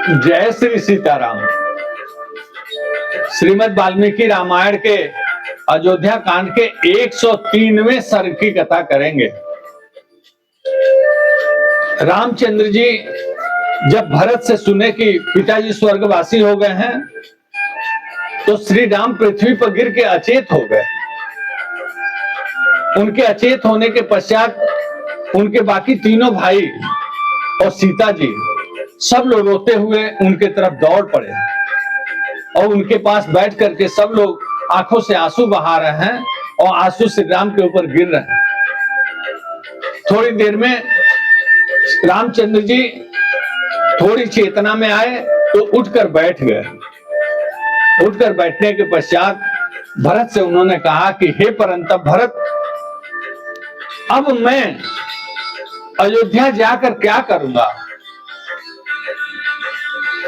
जय श्री सीताराम। श्रीमद् वाल्मीकि रामायण के अयोध्या कांड के 103वें सर्ग की कथा करेंगे। रामचंद्र जी जब भरत से सुने कि पिताजी स्वर्गवासी हो गए हैं, तो श्री राम पृथ्वी पर गिर के अचेत हो गए। उनके अचेत होने के पश्चात उनके बाकी तीनों भाई और सीता जी सब लोग रोते हुए उनके तरफ दौड़ पड़े और उनके पास बैठ करके सब लोग आंखों से आंसू बहा रहे हैं और आंसू श्री राम के ऊपर गिर रहे हैं। थोड़ी देर में रामचंद्र जी थोड़ी चेतना में आए तो उठकर बैठ गए। उठकर बैठने के पश्चात भरत से उन्होंने कहा कि हे परंतप भरत, अब मैं अयोध्या जाकर क्या करूंगा?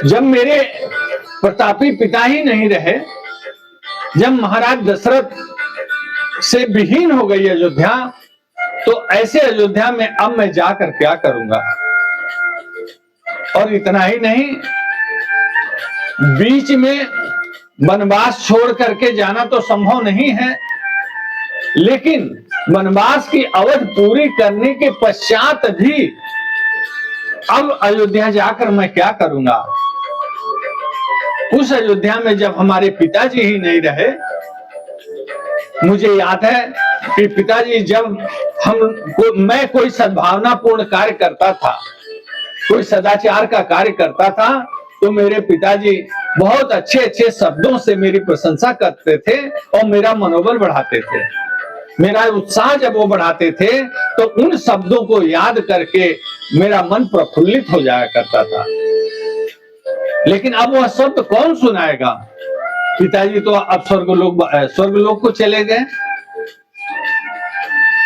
जब मेरे प्रतापी पिता ही नहीं रहे, जब महाराज दशरथ से विहीन हो गई अयोध्या, तो ऐसे अयोध्या में अब मैं जाकर क्या करूंगा? और इतना ही नहीं, बीच में वनवास छोड़ करके जाना तो संभव नहीं है, लेकिन वनवास की अवधि पूरी करने के पश्चात भी अब अयोध्या जाकर मैं क्या करूंगा? उस अयोध्या में जब हमारे पिताजी ही नहीं रहे, मुझे याद है कि पिताजी जब मैं कोई सद्भावनापूर्ण कार्य करता था, कोई सदाचार का कार्य करता था, तो मेरे पिताजी बहुत अच्छे अच्छे शब्दों से मेरी प्रशंसा करते थे और मेरा मनोबल बढ़ाते थे। मेरा उत्साह जब वो बढ़ाते थे तो उन शब्दों को याद करके मेरा मन प्रफुल्लित हो जाया करता था। लेकिन अब वह शब्द कौन सुनाएगा? पिताजी तो अब स्वर्गलोक को चले गए।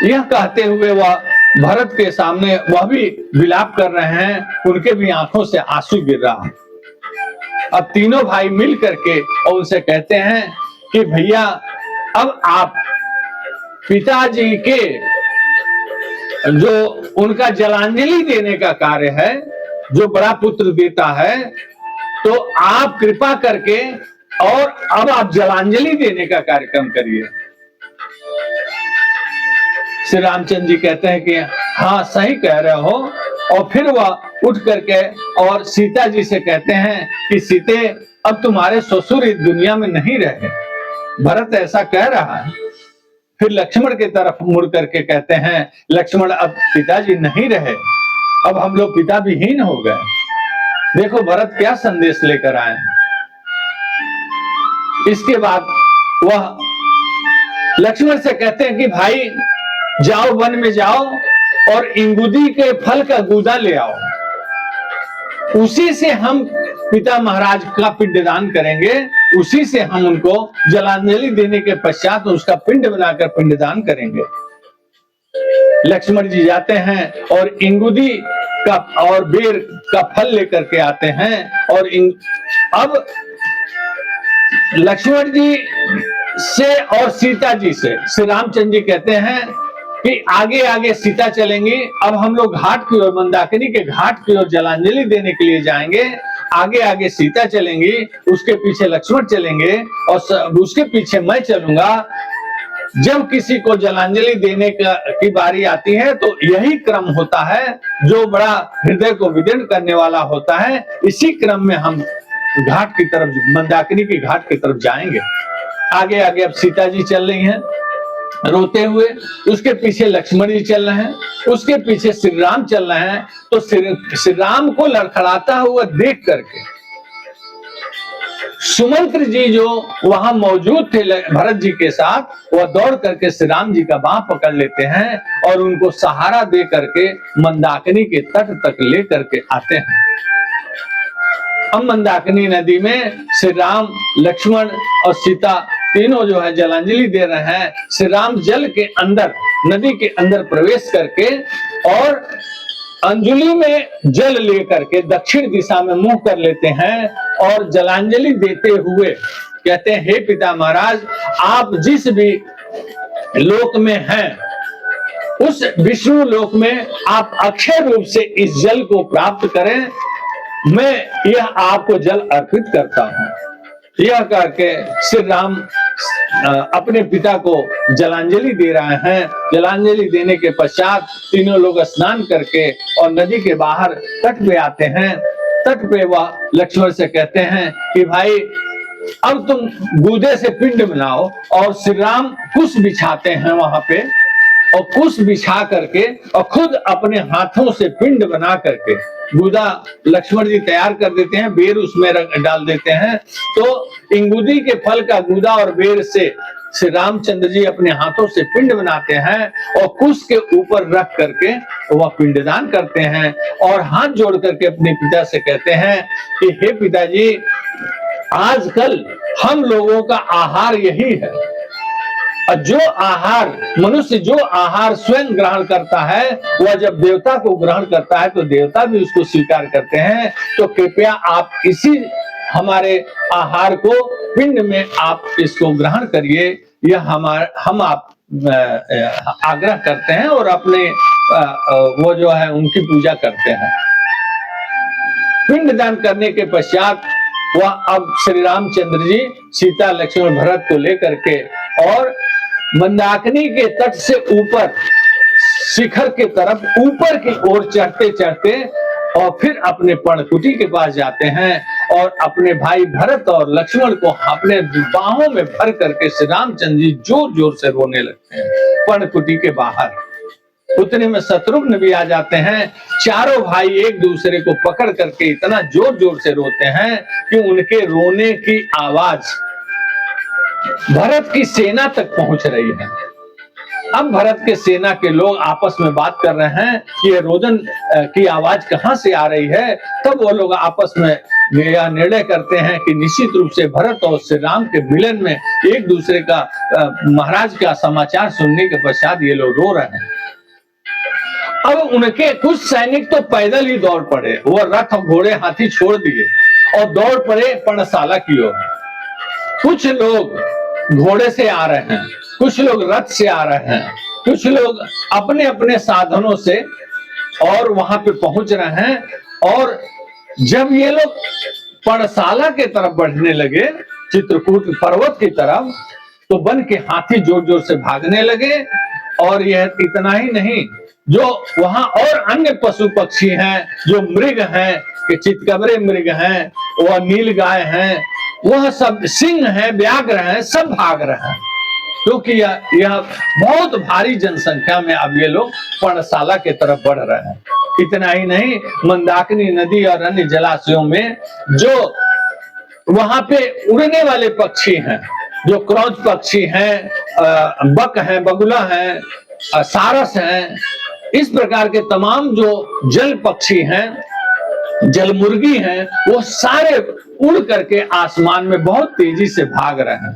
यह कहते हुए वह भरत के सामने वह भी विलाप कर रहे हैं, उनके भी आंखों से आंसू गिर रहा है। अब तीनों भाई मिल करके और उनसे कहते हैं कि भैया, अब आप पिताजी के जो उनका जलांजलि देने का कार्य है, जो बड़ा पुत्र देता है, तो आप कृपा करके और अब आप जलांजलि देने का कार्यक्रम करिए। श्री रामचंद्र जी कहते हैं कि हाँ, सही कह रहे हो। और फिर वह उठ करके और सीता जी से कहते हैं कि सीते, अब तुम्हारे ससुर इस दुनिया में नहीं रहे। भरत ऐसा कह रहा है। फिर लक्ष्मण की तरफ मुड़ करके कहते हैं, लक्ष्मण, अब पिताजी नहीं रहे, अब हम लोग पिता विहीन हो गए। देखो भरत क्या संदेश लेकर आए। इसके बाद वह लक्ष्मण से कहते हैं कि भाई जाओ, वन में जाओ और इंगुदी के फल का गूदा ले आओ, उसी से हम पिता महाराज का पिंडदान करेंगे, उसी से हम उनको जलांजलि देने के पश्चात उसका पिंड बनाकर पिंडदान करेंगे। लक्ष्मण जी जाते हैं और इंगुदी का और बेर का फल लेकर के आते हैं। और अब लक्ष्मण जी से और सीता जी से श्री रामचंद्र जी कहते हैं कि आगे आगे सीता चलेंगी, अब हम लोग घाट की ओर, मंदाकिनी के घाट की ओर जलांजलि देने के लिए जाएंगे। आगे आगे सीता चलेंगी, उसके पीछे लक्ष्मण चलेंगे और उसके पीछे मैं चलूंगा। जब किसी को जलांजलि देने की बारी आती है तो यही क्रम होता है जो बड़ा हृदय को विदीर्ण करने वाला होता है। इसी क्रम में हम घाट की तरफ, मंदाकिनी की घाट की तरफ जाएंगे। आगे आगे अब सीता जी चल रही हैं रोते हुए, उसके पीछे लक्ष्मण जी चल रहे हैं, उसके पीछे श्री राम चल रहे हैं। तो श्री राम को लड़खड़ाता हुआ देख करके सुमंत्र जी जो वहां मौजूद थे भरत जी के साथ, वह दौड़ करके श्री राम जी का बांह पकड़ लेते हैं और उनको सहारा दे करके मंदाकिनी के तट तक ले करके आते हैं। अब मंदाकिनी नदी में श्री राम, लक्ष्मण और सीता तीनों जो है जलांजलि दे रहे हैं। श्री राम जल के अंदर, नदी के अंदर प्रवेश करके और अंजलि में जल लेकर के दक्षिण दिशा में मुंह कर लेते हैं और जलांजलि देते हुए कहते हैं, हे पिता महाराज, आप जिस भी लोक में हैं, उस विष्णु लोक में आप अक्षय रूप से इस जल को प्राप्त करें मैं यह आपको जल अर्पित करता हूं। यह करके श्री राम अपने पिता को जलांजलि दे रहे हैं। जलांजलि देने के पश्चात तीनों लोग स्नान करके और नदी के बाहर तट पे आते हैं। तट पे वह लक्ष्मण से कहते हैं कि भाई अब तुम गूदे से पिंड बनाओ, और श्री राम कुश बिछाते हैं वहां पे, और कुश बिछा करके और खुद अपने हाथों से पिंड बना करके गूदा लक्ष्मण जी तैयार कर देते हैं, बेर उसमें डाल देते हैं। तो इंगुदी के फल का गूदा और बेर से श्री रामचंद्र जी अपने हाथों से पिंड बनाते हैं और कुश के ऊपर रख करके वह पिंडदान करते हैं, और हाथ जोड़ करके अपने पिता से कहते हैं कि हे पिताजी, आजकल हम लोगों का आहार यही है, और जो आहार मनुष्य जो आहार स्वयं ग्रहण करता है वह जब देवता को ग्रहण करता है तो देवता भी उसको स्वीकार करते हैं। तो कृपया आप इसी हमारे आहार को पिंड में आप इसको ग्रहण करिए, यह हम आप आग्रह करते हैं और अपने वो जो है उनकी पूजा करते हैं। पिंडदान करने के पश्चात वह अब श्री रामचंद्र जी सीता लक्ष्मण भरत को लेकर के और मंदाकिनी के तट से ऊपर शिखर के तरफ ऊपर की ओर चढ़ते चढ़ते और फिर अपने पर्णकुटी के पास जाते हैं और अपने भाई भरत और लक्ष्मण को अपने बाहों में भर करके श्री रामचंद्र जी जोर जोर से रोने लगते हैं पर्णकुटी के बाहर। उतने में शत्रुघ्न भी आ जाते हैं। चारों भाई एक दूसरे को पकड़ करके इतना जोर जोर से रोते हैं कि उनके रोने की आवाज भरत की सेना तक पहुंच रही है। अब भरत के सेना के लोग आपस में बात कर रहे हैं कि ये रोदन की आवाज कहां से आ रही है। तब वो लोग आपस में यह निर्णय करते हैं कि निश्चित रूप से भरत और श्री राम के मिलन में एक दूसरे का महाराज का समाचार सुनने के पश्चात ये लोग रो रहे हैं। अब उनके कुछ सैनिक तो पैदल ही दौड़ पड़े, वो रथ घोड़े हाथी छोड़ दिए और दौड़ पड़े पर्णशाला की ओर। कुछ लोग घोड़े से आ रहे हैं, कुछ लोग रथ से आ रहे हैं, कुछ लोग अपने अपने साधनों से और वहां पे पहुंच रहे हैं। और जब ये लोग पर्णशाला के तरफ बढ़ने लगे, चित्रकूट पर्वत की तरफ, तो वन के हाथी जोर जोर से भागने लगे। और यह इतना ही नहीं, जो वहां और अन्य पशु पक्षी हैं, जो मृग हैं, कि चितकबरे मृग हैं, वह नील गाय हैं, वह सब सिंह हैं, व्याघ्र हैं, सब भाग रहे हैं, क्योंकि यह बहुत भारी जनसंख्या में अब ये लोग पर्णशाला के तरफ बढ़ रहे हैं। इतना ही नहीं, मंदाकिनी नदी और अन्य जलाशयों में जो वहां पे उड़ने वाले पक्षी हैं, जो क्रौच पक्षी हैं, बक हैं, बगुला हैं, सारस हैं, इस प्रकार के तमाम जो जल पक्षी हैं, जल मुर्गी हैं, वो सारे उड़ करके आसमान में बहुत तेजी से भाग रहे हैं।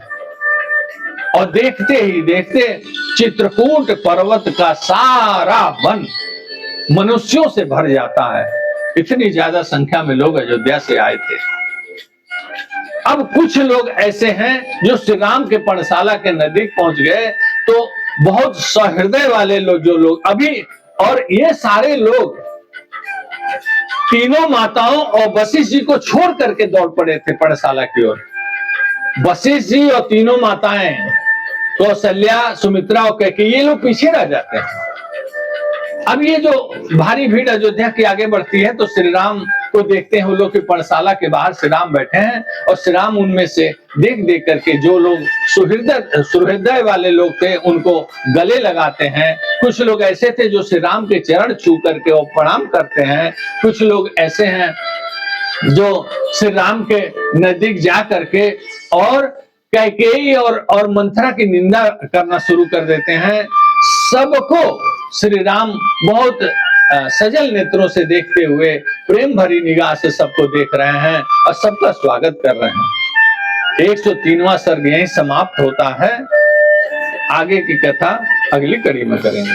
और देखते ही देखते चित्रकूट पर्वत का सारा वन मनुष्यों से भर जाता है। इतनी ज्यादा संख्या में लोग अयोध्या से आए थे। अब कुछ लोग ऐसे हैं जो श्री राम के पर्णशाला के नजदीक पहुंच गए, तो बहुत सहृदय वाले लोग, जो लोग अभी, और ये सारे लोग तीनों माताओं और वशिष्ठ जी को छोड़ करके दौड़ पड़े थे पर्णशाला की ओर। वशिष्ठ जी और तीनों माताएं, कौशल्या, सुमित्रा और कैकेयी, ये लोग पीछे रह जाते हैं। अब ये जो भारी भीड़ अयोध्या की आगे बढ़ती है, तो श्री राम को देखते हैं, वो लोग के पर्णशाला के बाहर श्री राम बैठे हैं, और श्री राम उनमें से देख देख करके जो लोग सुहृदय वाले लोग थे उनको गले लगाते हैं। कुछ लोग ऐसे थे जो श्री राम के चरण छू करके वो प्रणाम करते हैं। कुछ लोग ऐसे हैं जो श्री राम के नजदीक जा करके और कैकेयी और मंथरा की निंदा करना शुरू कर देते हैं। सबको श्री राम बहुत सजल नेत्रों से देखते हुए प्रेम भरी निगाह से सबको देख रहे हैं और सबका स्वागत कर रहे हैं। 103वां सर्ग यहीं समाप्त होता है। आगे की कथा अगली कड़ी में करेंगे।